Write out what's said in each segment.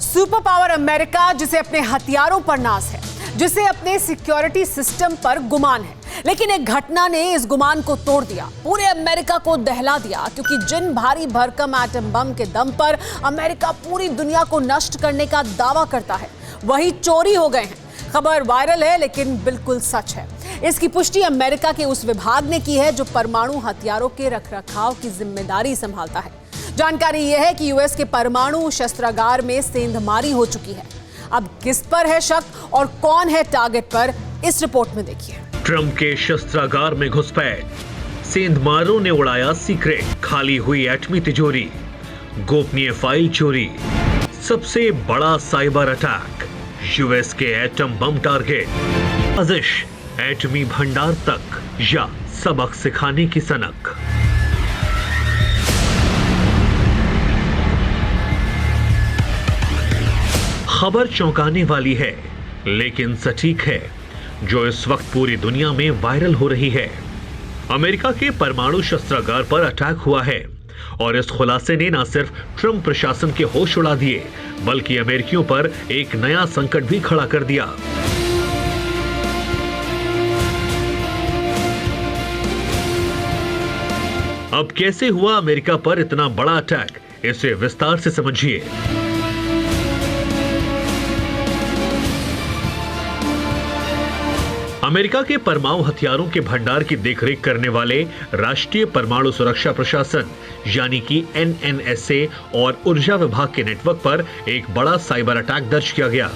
Super power America, जिसे अपने हथियारों पर नाज है, जिसे अपने सिक्योरिटी सिस्टम पर गुमान है, लेकिन एक घटना ने इस गुमान को तोड़ दिया, पूरे अमेरिका को दहला दिया। क्योंकि जिन भारी भरकम एटम बम के दम पर अमेरिका पूरी दुनिया को नष्ट करने का दावा करता है, वही चोरी हो गए हैं। खबर वायरल है लेकिन बिल्कुल सच है। इसकी पुष्टि अमेरिका के उस विभाग ने की है जो परमाणु हथियारों के रखरखाव की जिम्मेदारी संभालता है। जानकारी यह है कि यूएस के परमाणु शस्त्रागार में सेंधमारी हो चुकी है। अब किस पर है शक और कौन है टारगेट पर, इस रिपोर्ट में देखिए। ट्रंप के शस्त्रागार में घुसपैठ, सेंधमारों ने उड़ाया सीक्रेट, खाली हुई एटमी तिजोरी, गोपनीय फाइल चोरी, सबसे बड़ा साइबर अटैक, यूएस के एटम बम टारगेट, साजिश, एटमी भंडार तक या सबक सिखाने की सनक। खबर चौंकाने वाली है लेकिन सटीक है, जो इस वक्त पूरी दुनिया में वायरल हो रही है। अमेरिका के परमाणु शस्त्रागार पर अटैक हुआ है और इस खुलासे ने न सिर्फ ट्रंप प्रशासन के होश उड़ा दिए, बल्कि अमेरिकियों पर एक नया संकट भी खड़ा कर दिया। अब कैसे हुआ अमेरिका पर इतना बड़ा अटैक, इसे विस्तार से समझिए। अमेरिका के परमाणु हथियारों के भंडार की देखरेख करने वाले राष्ट्रीय परमाणु सुरक्षा प्रशासन यानी कि NNSA और ऊर्जा विभाग के नेटवर्क पर एक बड़ा साइबर अटैक दर्ज किया गया।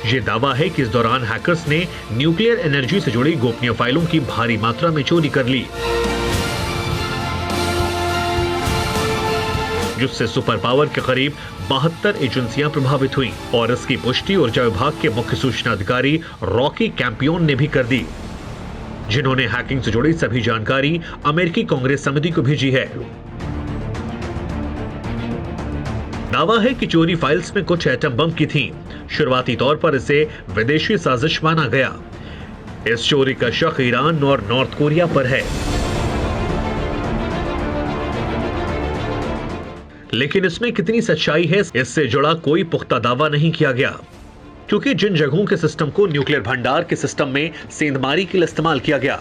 यह दावा है कि इस दौरान हैकर्स ने न्यूक्लियर एनर्जी से जुड़ी गोपनीय फाइलों की भारी मात्रा में चोरी कर ली, जिससे सुपर पावर के करीब 72 एजेंसियां प्रभावित हुई और इसकी पुष्टि ऊर्जा विभाग के मुख्य सूचना अधिकारी रॉकी कैंपियन ने भी कर दी, जिन्होंने हैकिंग से जुड़ी सभी जानकारी अमेरिकी कांग्रेस समिति को भेजी है। दावा है कि चोरी फाइल्स में कुछ एटम बम की थी। शुरुआती तौर पर इसे विदेशी साजिश माना गया। इस चोरी का शक ईरान और नॉर्थ कोरिया पर है, लेकिन इसमें कितनी सच्चाई है, इससे जुड़ा कोई पुख्ता दावा नहीं किया गया। क्योंकि जिन जगहों के सिस्टम को न्यूक्लियर भंडार के सिस्टम में सेंधमारी के लिए इस्तेमाल किया गया,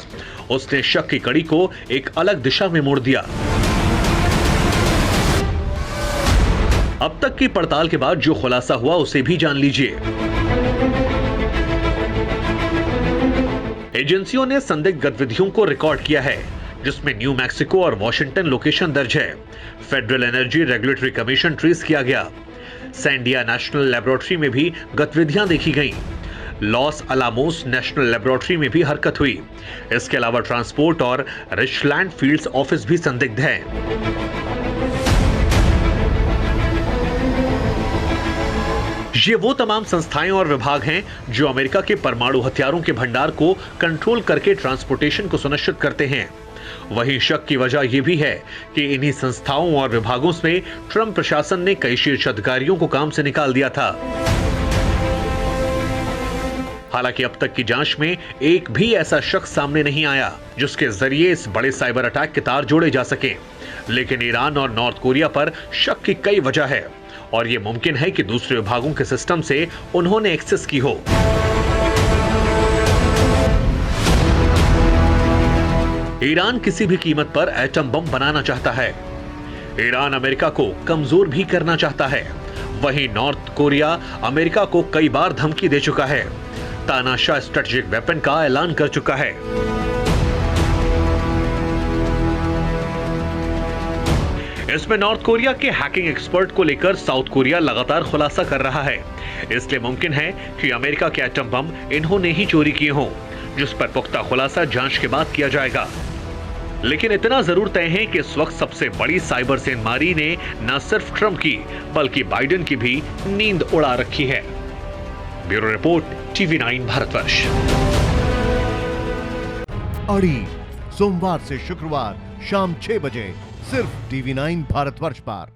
उसने शक की कड़ी को एक अलग दिशा में मोड़ दिया। अब तक की पड़ताल के बाद जो खुलासा हुआ उसे भी जान लीजिए। एजेंसियों ने संदिग्ध गतिविधियों को रिकॉर्ड किया है, जिसमें न्यू मैक्सिको और वॉशिंगटन लोकेशन दर्ज है। Federal energy regulatory commission trace किया गया। सैंडिया नेशनल लेबोरेटरी में भी गतिविधियां देखी गईं। लॉस अलामोस नेशनल लेबोरेटरी में भी हरकत हुई। इसके अलावा ट्रांसपोर्ट और रिचलैंड फील्ड्स ऑफिस भी संदिग्ध है। ये वो तमाम संस्थाएं और विभाग हैं जो अमेरिका के परमाणु हथियारों के भंडार को कंट्रोल करके ट्रांसपोर्टेशन को सुनिश्चित करते हैं। वहीं शक की वजह यह भी है कि इन्हीं संस्थाओं और विभागों में ट्रंप प्रशासन ने कई शीर्ष अधिकारियों को काम से निकाल दिया था। हालांकि अब तक की जांच में एक भी ऐसा शख्स सामने नहीं आया जिसके जरिए इस बड़े साइबर अटैक के तार जोड़े जा सके। लेकिन ईरान और नॉर्थ कोरिया पर शक की कई वजह है और यह मुमकिन है कि दूसरे विभागों के सिस्टम से उन्होंने एक्सेस की हो। ईरान किसी भी कीमत पर एटम बम बनाना चाहता है। ईरान अमेरिका को कमजोर भी करना चाहता है। वहीं नॉर्थ कोरिया अमेरिका को कई बार धमकी दे चुका है, तानाशाह स्ट्रेटेजिक वेपन का ऐलान कर चुका है। इसमें नॉर्थ कोरिया के हैकिंग एक्सपर्ट को लेकर साउथ कोरिया लगातार खुलासा कर रहा है। इसलिए मुमकिन है कि अमेरिका के एटम बम इन्होंने ही चोरी किए हों, जिस पर पुख्ता खुलासा जांच के बाद किया जाएगा। लेकिन इतना जरूर तय है कि इस वक्त सबसे बड़ी साइबर सेंधमारी ने न सिर्फ ट्रंप की बल्कि बाइडेन की भी नींद उड़ा रखी है। Bureau report, TV9 Bharatvarsh. अड़ी सोमवार से शुक्रवार शाम 6 बजे सिर्फ TV9 भारतवर्ष पर।